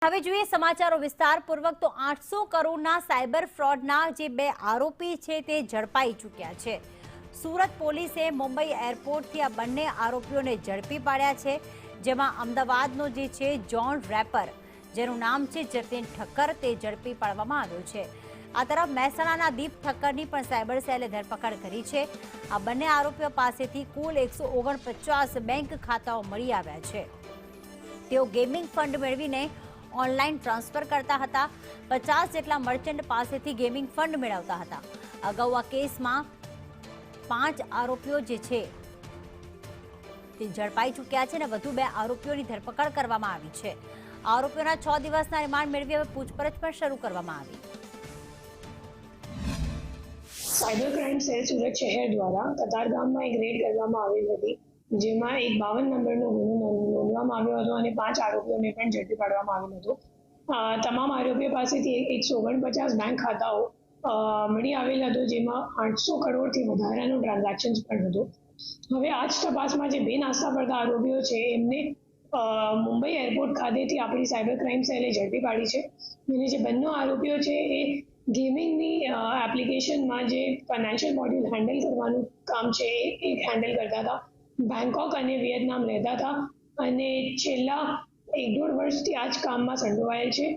હવે જોઈએ સમાચારો વિસ્તારપૂર્વક તો 800 કરોડના સાયબર ફ્રોડના જે બે આરોપી છે તે ઝડપાઈ ચૂક્યા છે। સુરત પોલીસે મુંબઈ એરપોર્ટથી આ બંને આરોપીઓને ઝડપી પાડ્યા છે, જેમાં અમદાવાદનો જે છે જોન રેપર, જેનું નામ છે જતીન ઠક્કર, તે ઝડપી પાડવામાં આવ્યો છે। આ તરફ મહેસાણાના દીપ ઠક્કરની પણ સાયબર સેલે ધરપકડ કરી છે। આ બંને આરોપીઓ પાસેથી કુલ 149 બેંક ખાતાઓ મળી આવ્યા છે। તેઓ ગેમિંગ ફંડ મેળવીને ઓનલાઈન ટ્રાન્સફર કરતા હતા। 50 જેટલા મર્ચન્ટ પાસેથી ગેમિંગ ફંડ મેળવતા હતા। અગાઉ આ કેસમાં 5 આરોપીઓ જે છે તે ઝડપાઈ ચૂક્યા છે અને વધુ 2 આરોપીઓની ધરપકડ કરવામાં આવી છે। આરોપીઓના 6 દિવસના રિમાન્ડ મેળવી હવે પૂછપરછ પણ શરૂ કરવામાં આવી। સાયબર ક્રાઇમ સેલ સુરત શહેર દ્વારા કતારગામમાં એક રેડ કરવામાં આવેલ હતી, જેમાં એક 52 નંબરનો ગુનો નોંધવામાં આવ્યો હતો અને 5 આરોપીઓને પણ ઝડપી પાડવામાં આવેલ હતો। તમામ આરોપીઓ પાસેથી 149 બેંક ખાતાઓ મળી આવેલ હતો, જેમાં 800 કરોડથી વધારાનું ટ્રાન્ઝેક્શન પણ હતું। હવે આ જ તપાસમાં જે બે નાસ્તા પડતા આરોપીઓ છે એમને મુંબઈ એરપોર્ટ ખાતેથી આપણી સાયબર ક્રાઇમ સેલે ઝડપી પાડી છે। અને જે બંને આરોપીઓ છે એ ગેમિંગની એપ્લિકેશનમાં જે ફાઇનાન્શિયલ મોડ્યુલ હેન્ડલ કરવાનું કામ છે એ હેન્ડલ કરતા હતા। બેંકોક અને વિયેતનામ રહેતા હતા અને છેલ્લા 1-1.5 વર્ષથી આ જ કામમાં સંડોવાયેલ છે।